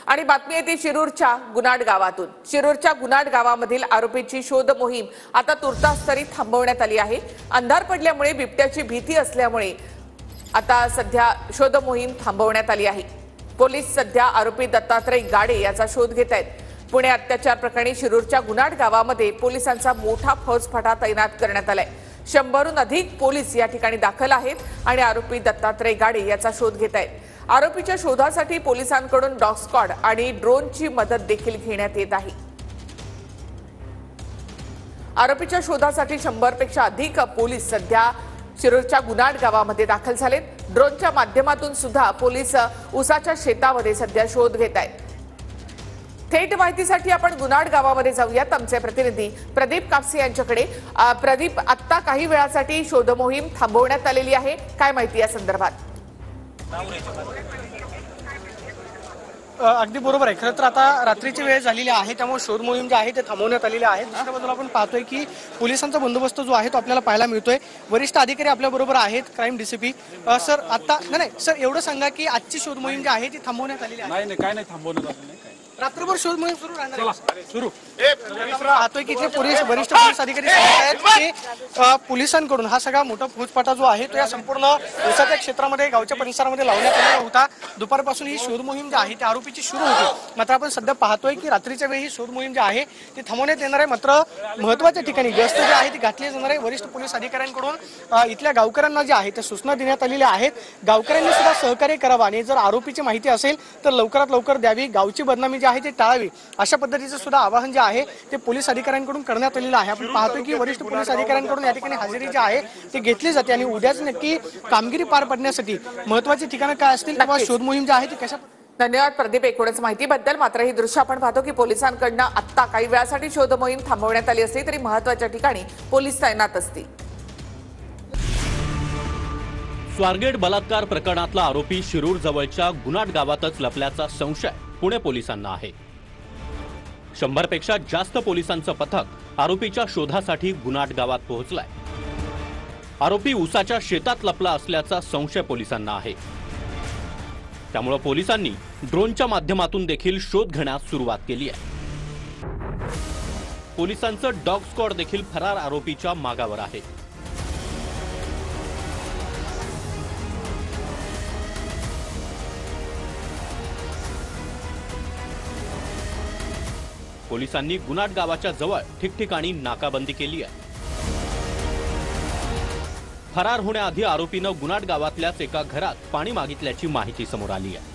आणि बातमी येते शिरूरच्या गुनाड गावातून। शिरूरच्या गुनाड गावामधील आरोपीची शोध मोहीम आता तुर्तास तरी थांबवण्यात आली आहे। अंधार पडल्यामुळे बिबट्याची भीती असल्यामुळे आता सध्या शोध मोहीम थांबवण्यात आली आहे। पोलीस सध्या आरोपी दत्तात्रय गाडे याचा शोध घेत आहेत। पुणे अत्याचार प्रकरणी शिरूरच्या गुनाड गावामध्ये पोलिसांचा मोठा फौजफाटा तैनात करण्यात आलाय। 100हून अधिक पोलीस या ठिकाणी दाखल आहेत आणि आरोपी दत्तात्रय गाडे याचा शोध घेत आहेत। आरोपीच्या शोधासाठी पोलिसांकडून डॉग स्क्वॉड आणि ड्रोनची मदत देखील घेण्यात येत आहे। आरोपीच्या शोधासाठी 100 पेक्षा अधिक पोलीस सध्या शिरूरच्या गुनाड गावामध्ये दाखल झालेत। ड्रोनच्या माध्यमातून सुद्धा पोलीस उसाच्या शेतामध्ये सध्या शोध घेत आहेत। थेट माहितीसाठी आपण गुनाड गावामध्ये जाऊयात। आमचे प्रतिनिधी प्रदीप कापसे यांच्याकडे। प्रदीप, आता काही वेळासाठी शोध मोहीम थांबवण्यात आलेली आहे, काय माहिती या संदर्भात? अगदी बरोबर आहे। खरं तर आता रात्रीची वेळ झालेली आहे, त्यामुळे शोध मोहीम जी आहे ते थांबवण्यात आलेली आहे। दुसऱ्या बाजूला आपण पाहतोय की पोलिसांचा बंदोबस्त जो आहे तो आपल्याला पाहायला मिळतोय। वरिष्ठ अधिकारी आपल्या बरोबर आहेत, क्राईम डीसीपी सर। आता नाही सर, एवढं सांगा की आजची शोध मोहीम जी आहे ती थांबवण्यात आलेली आहे? नाही, काय नाही, थांबवण्यात आलेली नाही। रात्रभर शोध मोहीम सुरू राहणार आहे? सुरू पाहतोय की इथले वरिष्ठ पोलीस अधिकारी सांगत आहेत की पोलिसांकडून हा सगळा मोठा फौजफाटा जो आहे तो या संपूर्ण उसाच्या क्षेत्रामध्ये, गावच्या परिसरामध्ये लावण्यात आलेला होता। दुपारपासून ही शोध मोहीम जी आहे ती आरोपीची सुरू होती। मात्र आपण सध्या पाहतोय की रात्रीच्या वेळी ही शोध मोहीम जी आहे ती थांबवण्यात येणार आहे। मात्र महत्त्वाच्या ठिकाणी गस्त जी आहे ती घातली जाणार आहे। वरिष्ठ पोलीस अधिकाऱ्यांकडून इथल्या गावकऱ्यांना जे आहे त्या सूचना देण्यात आलेल्या आहेत। गावकऱ्यांनी सुद्धा सहकार्य करावं आणि जर आरोपीची माहिती असेल तर लवकरात लवकर द्यावी, गावची बदनामी जी आहे ती टाळावी, अशा पद्धतीचं सुद्धा आवाहन जे आहे ते पोलीस अधिकाऱ्यांकडून करण्यात आलेलं आहे। आपण पाहतोय की वरिष्ठ पोलीस अधिकाऱ्यांकडून या ठिकाणी हजेरी जी आहे ती घेतली जाते आणि उद्याच नक्की कामगिरी पार पडण्यासाठी महत्त्वाची ठिकाणं काय असतील किंवा शोध मोहीम जी आहे ती कशा। धन्यवाद प्रदीप एकूणच माहितीबद्दल। मात्र ही दृश्य आपण पाहतो की पोलिसांकडून आता काही वेळासाठी शोध मोहीम थांबवण्यात आली असली तरी महत्त्वाच्या ठिकाणी पोलीस तैनात असतील। स्वारगेट बलात्कार प्रकरणातला आरोपी शिरूर जवळच्या गुनाड गावातच लपल्याचा संशय पुणे पोलिसांना आहे। 100 पेक्षा जास्त पोलिसांचं पथक आरोपीच्या शोधासाठी गुनाड गावात पोहोचलाय। आरोपी उसाच्या शेतात लपला असल्याचा संशय पोलिसांना आहे। त्यामुळे पोलिसांनी ड्रोनच्या माध्यमातून देखील शोध घेण्यास सुरुवात केली आहे। पोलिसांचं डॉग स्क्वॉड देखील फरार आरोपीच्या मागावर आहे। पोलिसांनी गुनाड गावाच्या जवळ ठिकठिकाणी नाकाबंदी केली आहे। फरार होण्याआधी आरोपीनं गुनाड गावातल्याच एका घरात पाणी मागितल्याची माहिती समोर आली आहे।